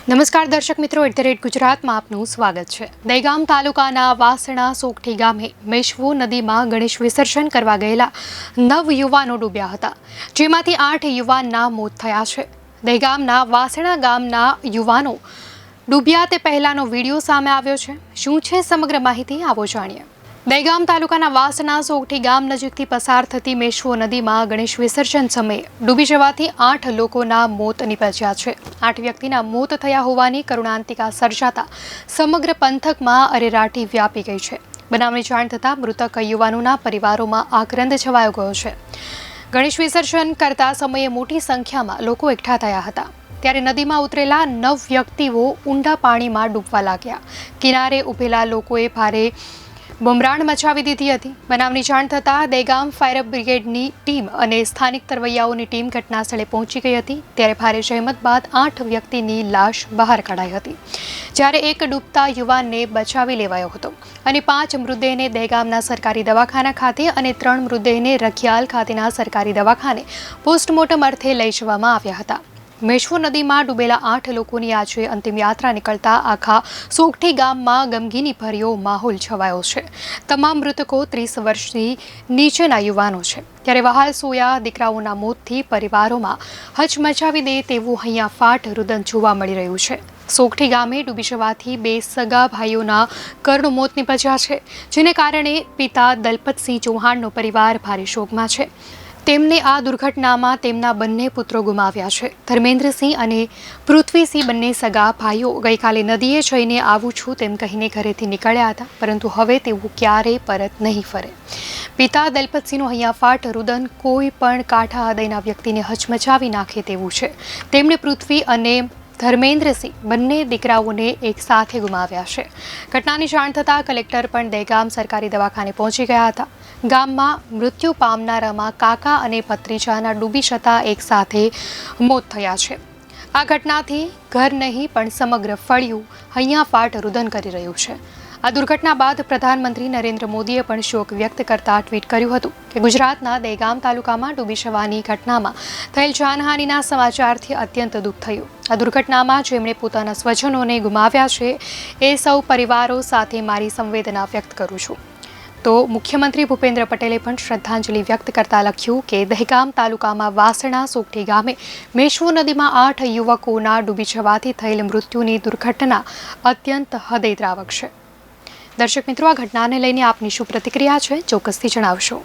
નમસ્કાર દર્શક મિત્રો, @ગુજરાતમાં આપનું સ્વાગત છે। દહેગામ તાલુકાના વાસણા સોગઠી ગામે મેશ્વો નદીમાં ગણેશ વિસર્જન કરવા ગયેલા 9 યુવાનો ડૂબ્યા હતા, જેમાંથી 8 યુવાનના મોત થયા છે। દહેગામના વાસણા ગામના યુવાનો ડૂબ્યા તે પહેલાનો વિડીયો સામે આવ્યો છે। શું છે સમગ્ર માહિતી, આવો જાણીએ। દહેગામ તાલુકાના વાસણા સોગઠી ગામ નજીકથી પસાર થતી મેશ્વો નદીમાં ગણેશ વિસર્જન સમયે ડૂબી જવાથી 8 લોકોના મોત નીપજ્યા છે। 8 વ્યક્તિના મોત થયા હોવાની કરુણાંતિકા સર્જાતા સમગ્ર પંથકમાં અરેરાટી વ્યાપી ગઈ છે। બનાવની જાણ થતાં મૃતક યુવાનોના પરિવારોમાં આક્રંદ છવાયો ગયો છે। ગણેશ વિસર્જન કરતા સમયે મોટી સંખ્યામાં લોકો એકઠા થયા હતા, ત્યારે નદીમાં ઉતરેલા 9 વ્યક્તિઓ ઊંડા પાણીમાં ડૂબવા લાગ્યા। કિનારે ઊભેલા લોકોએ ભારે બુમરાણ મચાવી દીધી હતી। બનાવની જાણ થતાં દહેગામ ફાયર બ્રિગેડની ટીમ અને સ્થાનિક તરવૈયાઓની ટીમ ઘટના સ્થળે પહોંચી ગઈ હતી, ત્યારે ભારે જહેમત બાદ 8 વ્યક્તિની લાશ બહાર કઢાઈ હતી, જ્યારે એક ડૂબતા યુવાનને બચાવી લેવાયો હતો અને 5 મૃતદેહને દહેગામના સરકારી દવાખાના ખાતે અને 3 મૃતદેહને રખિયાલ ખાતેના સરકારી દવાખાને પોસ્ટમોર્ટમ અર્થે લઈ જવામાં આવ્યા હતા। મેશ્વો નદીમાં ડૂબેલા 8 લોકોની આજે અંતિમ યાત્રા નીકળતા આખા સોગઠી ગામમાં ગમગીની ભર્યો માહોલ છવાયો છે। તમામ મૃતકો 30 વર્ષની નીચેના યુવાનો છે, ત્યારે વહાલ સોયા દીકરાઓના મોતથી પરિવારોમાં હચમચાવી દે તેવું હૈયાફાટ રુદન જોવા મળી રહ્યું છે। સોગઠી ગામે ડૂબી જવાથી 2 સગા ભાઈઓના કરુણ મોત નીપજ્યા છે, જેને કારણે પિતા દલપતસિંહ ચૌહાણનો પરિવાર ભારે શોકમાં છે। તેમને આ દુર્ઘટનામાં તેમના બંને પુત્રો ગુમાવ્યા છે। ધર્મેન્દ્રસિંહ અને પૃથ્વીસિંહ બંને સગા ભાઈઓ ગઈકાલે નદીએ જઈને આવું છું તેમ કહીને ઘરેથી નીકળ્યા હતા, પરંતુ હવે તેઓ ક્યારેય પરત નહીં ફરે। પિતા દલપતસિંહનું હૈયાફાટ રુદન કોઈ પણ કાંઠા હૃદયના વ્યક્તિને હચમચાવી નાખે તેવું છે। તેમણે પૃથ્વી અને ધર્મેન્દ્રસિંહ બંને દીકરાઓને એક સાથે ગુમાવ્યા છે। ઘટનાની જાણ થતાં કલેક્ટર પણ દહેગામ સરકારી દવાખાને પહોંચી ગયા હતા। ગામમાં મૃત્યુ પામનારામાં કાકા અને ભત્રીજાના ડૂબી જતા એક સાથે મોત થયા છે। આ ઘટનાથી ઘર નહીં પણ સમગ્ર ફળિયું હૈયાફાટ રુદન કરી રહ્યું છે। આ દુર્ઘટના બાદ પ્રધાનમંત્રી નરેન્દ્ર મોદીએ પણ શોક વ્યક્ત કરતા ટ્વીટ કર્યું હતું કે ગુજરાતના દહેગામ તાલુકામાં ડૂબી જવાની ઘટનામાં થયેલ જાનહાનિના સમાચારથી અત્યંત દુઃખ થયું। આ દુર્ઘટનામાં જેમણે પોતાના સ્વજનોને ગુમાવ્યા છે એ સૌ પરિવારો સાથે મારી સંવેદના વ્યક્ત કરું છું। તો મુખ્યમંત્રી ભૂપેન્દ્ર પટેલે પણ શ્રદ્ધાંજલિ વ્યક્ત કરતા લખ્યું કે દહેગામ તાલુકામાં વાસણા સોગઠી ગામે મેશ્વો નદીમાં 8 યુવકોના ડૂબી જવાથી થયેલ મૃત્યુની દુર્ઘટના અત્યંત હૃદયદ્રાવક છે। દર્શક મિત્રો, આ ઘટનાને લઈને આપની શું પ્રતિક્રિયા છે, ચોક્કસથી જણાવશો।